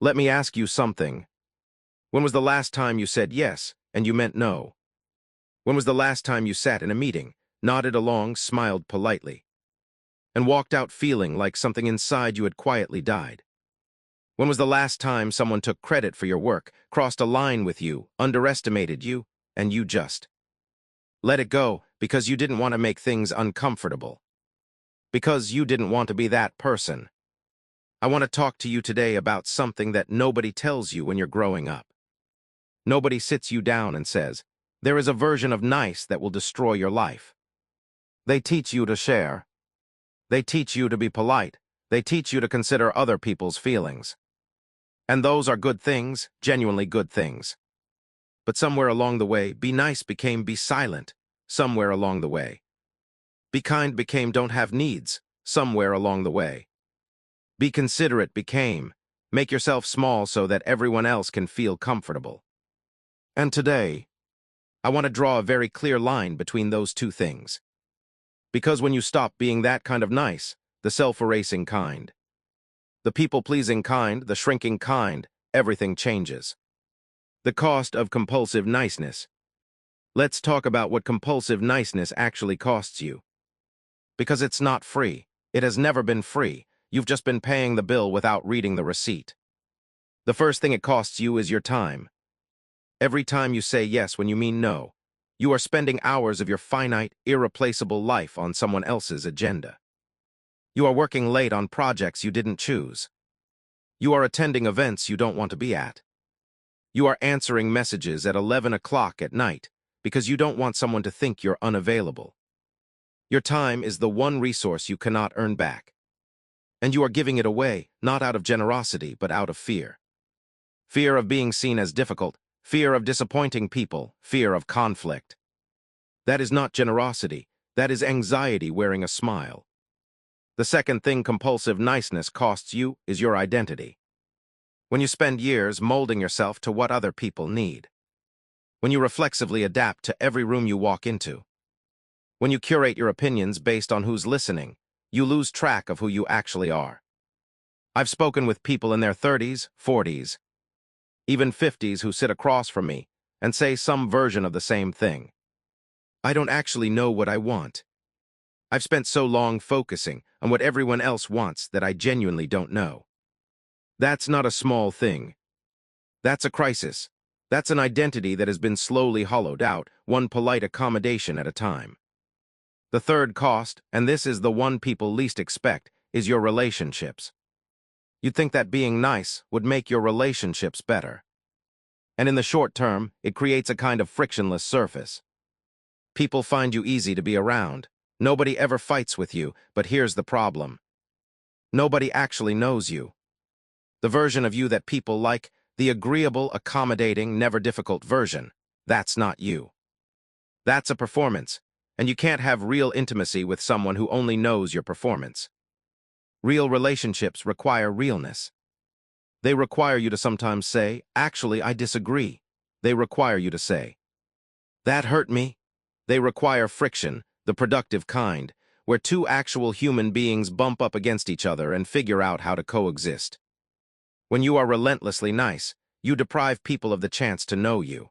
Let me ask you something. When was the last time you said yes and you meant no? When was the last time you sat in a meeting, nodded along, smiled politely, and walked out feeling like something inside you had quietly died? When was the last time someone took credit for your work, crossed a line with you, underestimated you, and you just let it go because you didn't want to make things uncomfortable? Because you didn't want to be that person. I want to talk to you today about something that nobody tells you when you're growing up. Nobody sits you down and says, there is a version of nice that will destroy your life. They teach you to share. They teach you to be polite. They teach you to consider other people's feelings. And those are good things, genuinely good things. But somewhere along the way, be nice became be silent. Somewhere along the way. Be kind became don't have needs. Somewhere along the way. Be considerate became make yourself small so that everyone else can feel comfortable. And today, I want to draw a very clear line between those two things. Because when you stop being that kind of nice, the self-erasing kind, the people-pleasing kind, the shrinking kind, everything changes. The cost of compulsive niceness. Let's talk about what compulsive niceness actually costs you. Because it's not free. It has never been free. You've just been paying the bill without reading the receipt. The first thing it costs you is your time. Every time you say yes when you mean no, you are spending hours of your finite, irreplaceable life on someone else's agenda. You are working late on projects you didn't choose. You are attending events you don't want to be at. You are answering messages at 11 o'clock at night because you don't want someone to think you're unavailable. Your time is the one resource you cannot earn back. And you are giving it away, not out of generosity, but out of fear. Fear of being seen as difficult, fear of disappointing people, fear of conflict. That is not generosity, that is anxiety wearing a smile. The second thing compulsive niceness costs you is your identity. When you spend years molding yourself to what other people need. When you reflexively adapt to every room you walk into. When you curate your opinions based on who's listening, you lose track of who you actually are. I've spoken with people in their 30s, 40s, even 50s who sit across from me and say some version of the same thing. I don't actually know what I want. I've spent so long focusing on what everyone else wants that I genuinely don't know. That's not a small thing. That's a crisis. That's an identity that has been slowly hollowed out, one polite accommodation at a time. The third cost, and this is the one people least expect, is your relationships. You'd think that being nice would make your relationships better. And in the short term, it creates a kind of frictionless surface. People find you easy to be around. Nobody ever fights with you, but here's the problem. Nobody actually knows you. The version of you that people like, the agreeable, accommodating, never difficult version, that's not you. That's a performance. And you can't have real intimacy with someone who only knows your performance. Real relationships require realness. They require you to sometimes say, actually, I disagree. They require you to say, that hurt me. They require friction, the productive kind, where two actual human beings bump up against each other and figure out how to coexist. When you are relentlessly nice, you deprive people of the chance to know you.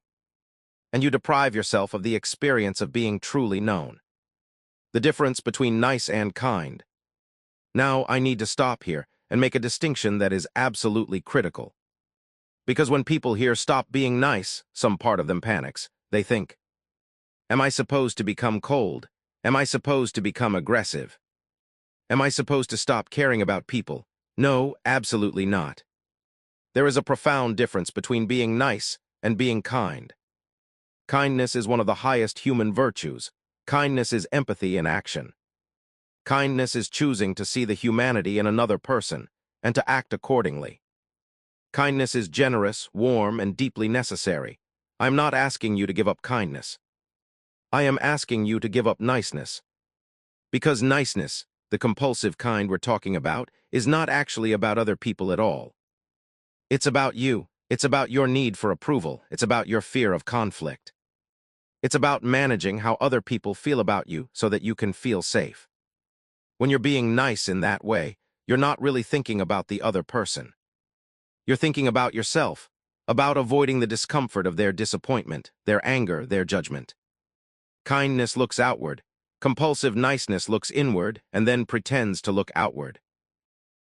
And you deprive yourself of the experience of being truly known. The difference between nice and kind. Now I need to stop here and make a distinction that is absolutely critical. Because when people hear stop being nice, some part of them panics. They think, am I supposed to become cold? Am I supposed to become aggressive? Am I supposed to stop caring about people? No, absolutely not. There is a profound difference between being nice and being kind. Kindness is one of the highest human virtues. Kindness is empathy in action. Kindness is choosing to see the humanity in another person and to act accordingly. Kindness is generous, warm, and deeply necessary. I'm not asking you to give up kindness. I am asking you to give up niceness. Because niceness, the compulsive kind we're talking about, is not actually about other people at all. It's about you. It's about your need for approval. It's about your fear of conflict. It's about managing how other people feel about you so that you can feel safe. When you're being nice in that way, you're not really thinking about the other person. You're thinking about yourself, about avoiding the discomfort of their disappointment, their anger, their judgment. Kindness looks outward. Compulsive niceness looks inward and then pretends to look outward.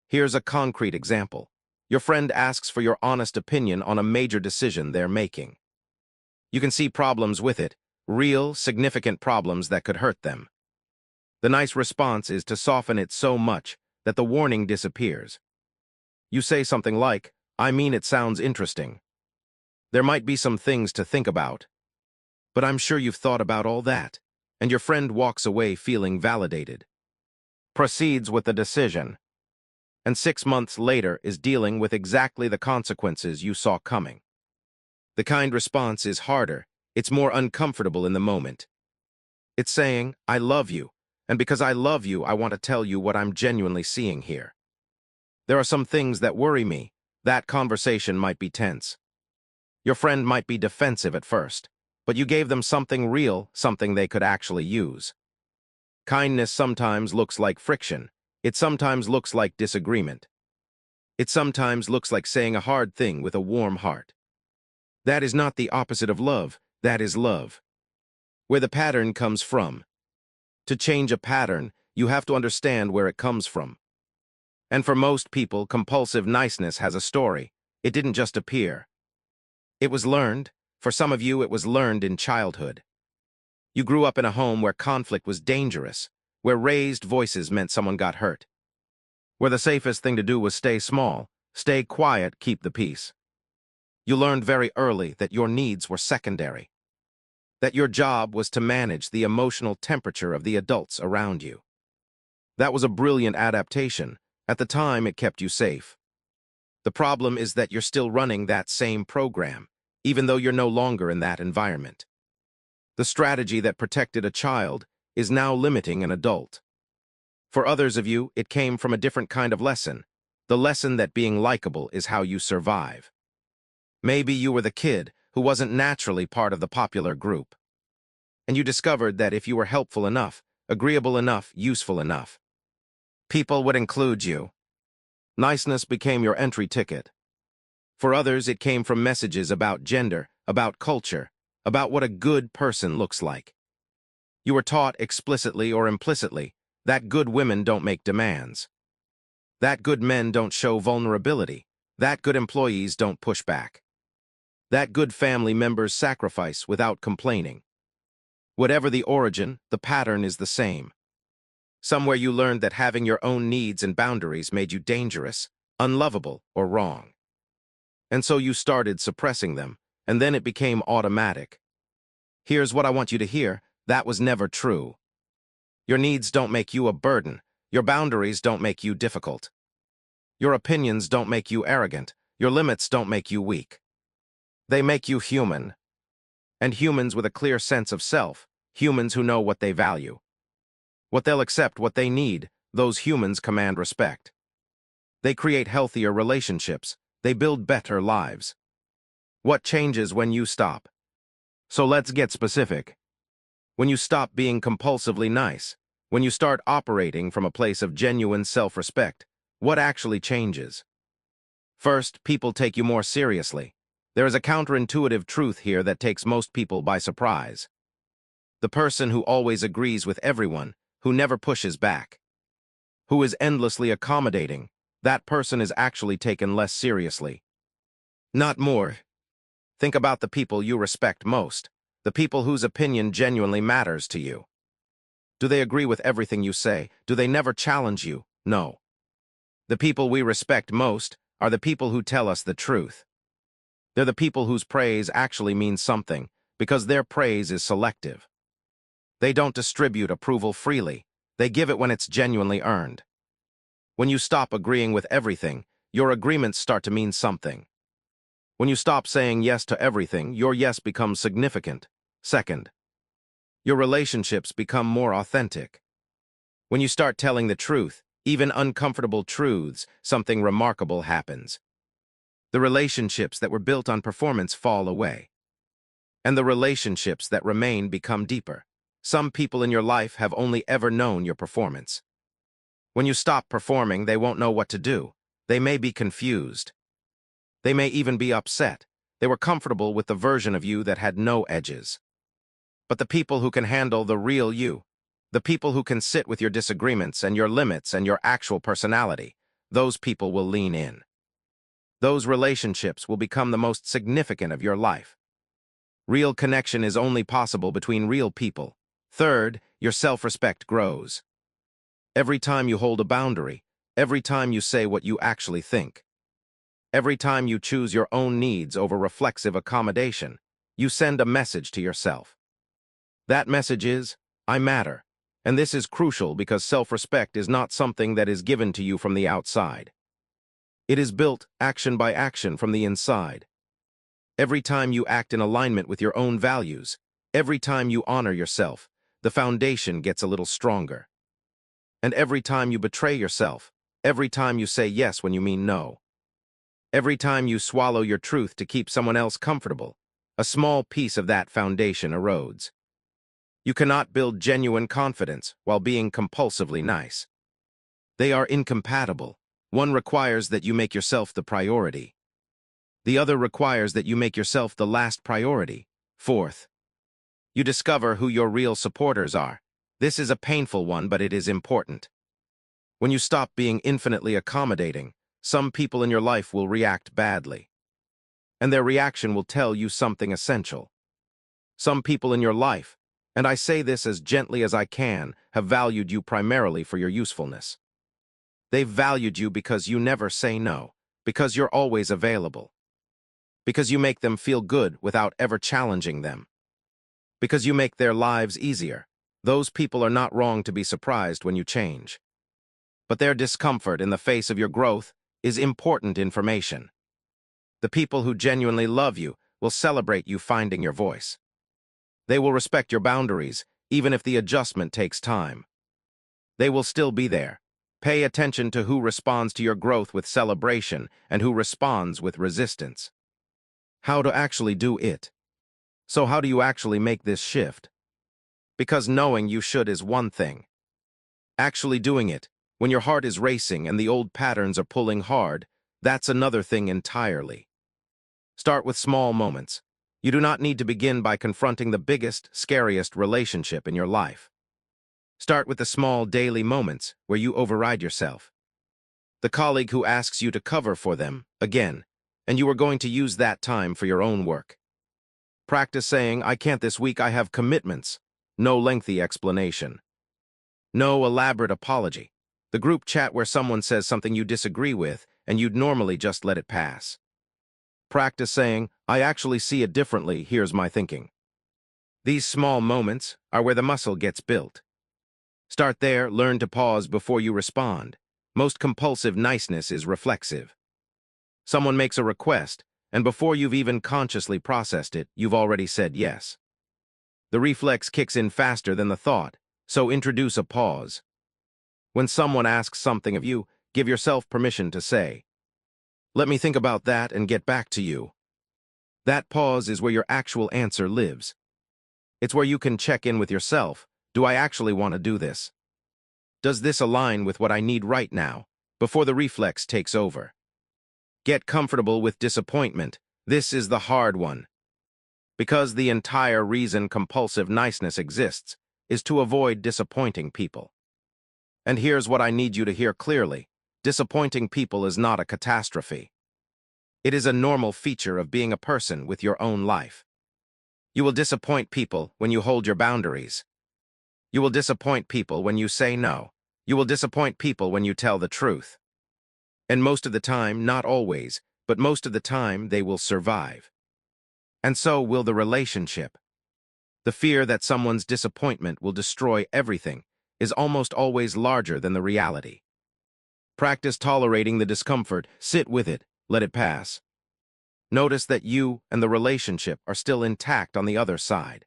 Here's a concrete example. Your friend asks for your honest opinion on a major decision they're making. You can see problems with it, real, significant problems that could hurt them. The nice response is to soften it so much that the warning disappears. You say something like, "I mean, it sounds interesting. There might be some things to think about, but I'm sure you've thought about all that," and your friend walks away feeling validated. Proceeds with the decision, and 6 months later is dealing with exactly the consequences you saw coming. The kind response is harder, it's more uncomfortable in the moment. It's saying, "I love you, and because I love you, I want to tell you what I'm genuinely seeing here. There are some things that worry me." That conversation might be tense. Your friend might be defensive at first, but you gave them something real, something they could actually use. Kindness sometimes looks like friction. It sometimes looks like disagreement. It sometimes looks like saying a hard thing with a warm heart. That is not the opposite of love, that is love. Where the pattern comes from. To change a pattern, you have to understand where it comes from. And for most people, compulsive niceness has a story. It didn't just appear. It was learned. For some of you, it was learned in childhood. You grew up in a home where conflict was dangerous, where raised voices meant someone got hurt, where the safest thing to do was stay small, stay quiet, keep the peace. You learned very early that your needs were secondary, that your job was to manage the emotional temperature of the adults around you. That was a brilliant adaptation. At the time, it kept you safe. The problem is that you're still running that same program, even though you're no longer in that environment. The strategy that protected a child is now limiting an adult. For others of you, it came from a different kind of lesson, the lesson that being likable is how you survive. Maybe you were the kid who wasn't naturally part of the popular group, and you discovered that if you were helpful enough, agreeable enough, useful enough, people would include you. Niceness became your entry ticket. For others, it came from messages about gender, about culture, about what a good person looks like. You were taught explicitly or implicitly that good women don't make demands, that good men don't show vulnerability, that good employees don't push back, that good family members sacrifice without complaining. Whatever the origin, the pattern is the same. Somewhere you learned that having your own needs and boundaries made you dangerous, unlovable, or wrong. And so you started suppressing them, and then it became automatic. Here's what I want you to hear: that was never true. Your needs don't make you a burden. Your boundaries don't make you difficult. Your opinions don't make you arrogant. Your limits don't make you weak. They make you human. And humans with a clear sense of self, humans who know what they value, what they'll accept, what they need, those humans command respect. They create healthier relationships. They build better lives. What changes when you stop? So let's get specific. When you stop being compulsively nice, when you start operating from a place of genuine self-respect, what actually changes? First, people take you more seriously. There is a counterintuitive truth here that takes most people by surprise. The person who always agrees with everyone, who never pushes back, who is endlessly accommodating, that person is actually taken less seriously. Not more. Think about the people you respect most, the people whose opinion genuinely matters to you. Do they agree with everything you say? Do they never challenge you? No. The people we respect most are the people who tell us the truth. They're the people whose praise actually means something, because their praise is selective. They don't distribute approval freely. They give it when it's genuinely earned. When you stop agreeing with everything, your agreements start to mean something. When you stop saying yes to everything, your yes becomes significant. Second, your relationships become more authentic. When you start telling the truth, even uncomfortable truths, something remarkable happens. The relationships that were built on performance fall away. And the relationships that remain become deeper. Some people in your life have only ever known your performance. When you stop performing, they won't know what to do. They may be confused. They may even be upset. They were comfortable with the version of you that had no edges. But the people who can handle the real you, the people who can sit with your disagreements and your limits and your actual personality, those people will lean in. Those relationships will become the most significant of your life. Real connection is only possible between real people. Third, your self-respect grows. Every time you hold a boundary, every time you say what you actually think, every time you choose your own needs over reflexive accommodation, you send a message to yourself. That message is, I matter. And this is crucial because self-respect is not something that is given to you from the outside. It is built action by action from the inside. Every time you act in alignment with your own values, every time you honor yourself, the foundation gets a little stronger. And every time you betray yourself, every time you say yes when you mean no, every time you swallow your truth to keep someone else comfortable, a small piece of that foundation erodes. You cannot build genuine confidence while being compulsively nice. They are incompatible. One requires that you make yourself the priority. The other requires that you make yourself the last priority. Fourth, you discover who your real supporters are. This is a painful one, but it is important. When you stop being infinitely accommodating, some people in your life will react badly. And their reaction will tell you something essential. Some people in your life, and I say this as gently as I can, have valued you primarily for your usefulness. They've valued you because you never say no, because you're always available, because you make them feel good without ever challenging them, because you make their lives easier. Those people are not wrong to be surprised when you change. But their discomfort in the face of your growth is important information. The people who genuinely love you will celebrate you finding your voice. They will respect your boundaries, even if the adjustment takes time. They will still be there. Pay attention to who responds to your growth with celebration and who responds with resistance. How to actually do it. So how do you actually make this shift? Because knowing you should is one thing. Actually doing it, when your heart is racing and the old patterns are pulling hard, that's another thing entirely. Start with small moments. You do not need to begin by confronting the biggest, scariest relationship in your life. Start with the small daily moments where you override yourself. The colleague who asks you to cover for them, again, and you are going to use that time for your own work. Practice saying, I can't this week, I have commitments. No lengthy explanation. No elaborate apology. The group chat where someone says something you disagree with and you'd normally just let it pass. Practice saying, I actually see it differently, here's my thinking. These small moments are where the muscle gets built. Start there, learn to pause before you respond. Most compulsive niceness is reflexive. Someone makes a request, and before you've even consciously processed it, you've already said yes. The reflex kicks in faster than the thought, so introduce a pause. When someone asks something of you, give yourself permission to say, let me think about that and get back to you. That pause is where your actual answer lives. It's where you can check in with yourself. Do I actually want to do this? Does this align with what I need right now, before the reflex takes over? Get comfortable with disappointment. This is the hard one. Because the entire reason compulsive niceness exists is to avoid disappointing people. And here's what I need you to hear clearly. Disappointing people is not a catastrophe. It is a normal feature of being a person with your own life. You will disappoint people when you hold your boundaries. You will disappoint people when you say no. You will disappoint people when you tell the truth. And most of the time, not always, but most of the time, they will survive. And so will the relationship. The fear that someone's disappointment will destroy everything is almost always larger than the reality. Practice tolerating the discomfort, sit with it, let it pass. Notice that you and the relationship are still intact on the other side.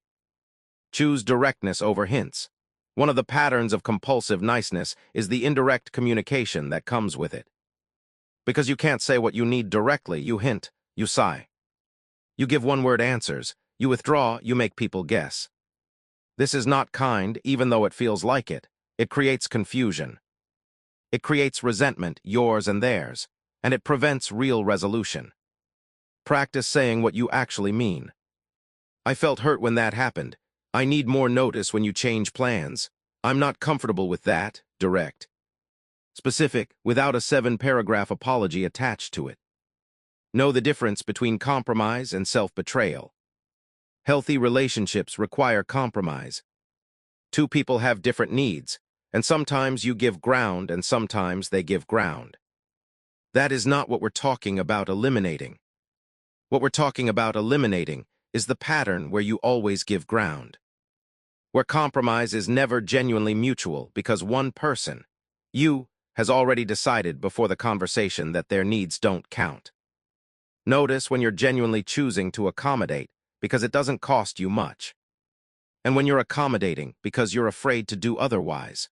Choose directness over hints. One of the patterns of compulsive niceness is the indirect communication that comes with it. Because you can't say what you need directly, you hint, you sigh. You give one-word answers, you withdraw, you make people guess. This is not kind, even though it feels like it. It creates confusion. It creates resentment, yours and theirs, and it prevents real resolution. Practice saying what you actually mean. I felt hurt when that happened. I need more notice when you change plans. I'm not comfortable with that. Direct. Specific, without a 7-paragraph apology attached to it. Know the difference between compromise and self-betrayal. Healthy relationships require compromise. Two people have different needs, and sometimes you give ground and sometimes they give ground. That is not what we're talking about eliminating. What we're talking about eliminating is the pattern where you always give ground. Where compromise is never genuinely mutual because one person, you, has already decided before the conversation that their needs don't count. Notice when you're genuinely choosing to accommodate because it doesn't cost you much. And when you're accommodating because you're afraid to do otherwise.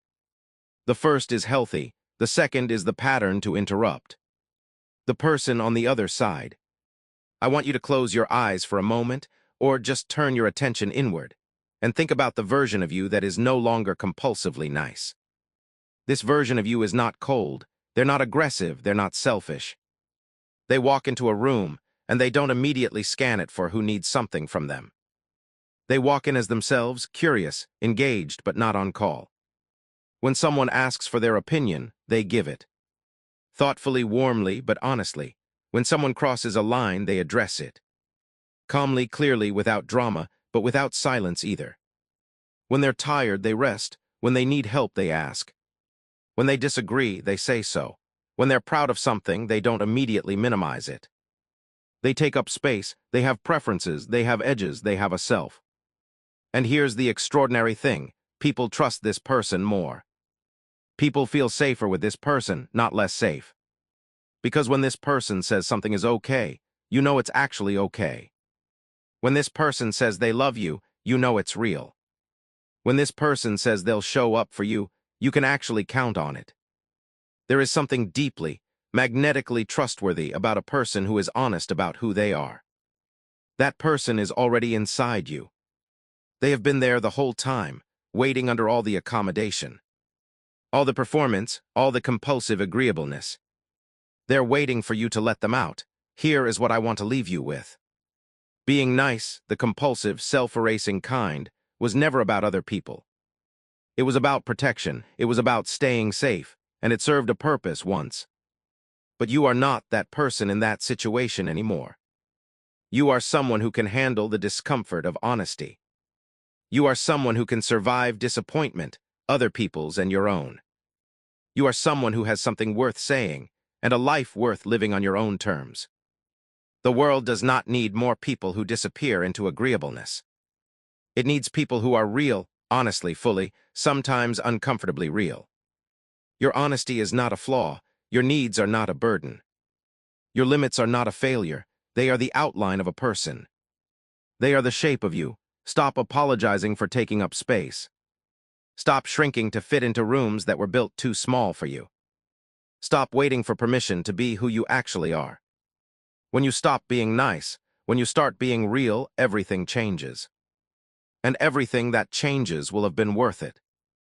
The first is healthy, the second is the pattern to interrupt. The person on the other side. I want you to close your eyes for a moment, or just turn your attention inward, and think about the version of you that is no longer compulsively nice. This version of you is not cold, they're not aggressive, they're not selfish. They walk into a room, and they don't immediately scan it for who needs something from them. They walk in as themselves, curious, engaged, but not on call. When someone asks for their opinion, they give it. Thoughtfully, warmly, but honestly. When someone crosses a line, they address it. Calmly, clearly, without drama, but without silence either. When they're tired, they rest. When they need help, they ask. When they disagree, they say so. When they're proud of something, they don't immediately minimize it. They take up space, they have preferences, they have edges, they have a self. And here's the extraordinary thing, people trust this person more. People feel safer with this person, not less safe. Because when this person says something is okay, you know it's actually okay. When this person says they love you, you know it's real. When this person says they'll show up for you, you can actually count on it. There is something deeply, magnetically trustworthy about a person who is honest about who they are. That person is already inside you. They have been there the whole time, waiting under all the accommodation. All the performance, all the compulsive agreeableness. They're waiting for you to let them out. Here is what I want to leave you with. Being nice, the compulsive, self-erasing kind, was never about other people. It was about protection, it was about staying safe, and it served a purpose once. But you are not that person in that situation anymore. You are someone who can handle the discomfort of honesty. You are someone who can survive disappointment, other people's and your own. You are someone who has something worth saying, and a life worth living on your own terms. The world does not need more people who disappear into agreeableness. It needs people who are real, honestly, fully, sometimes uncomfortably real. Your honesty is not a flaw. Your needs are not a burden. Your limits are not a failure. They are the outline of a person. They are the shape of you. Stop apologizing for taking up space. Stop shrinking to fit into rooms that were built too small for you. Stop waiting for permission to be who you actually are. When you stop being nice, when you start being real, everything changes. And everything that changes will have been worth it.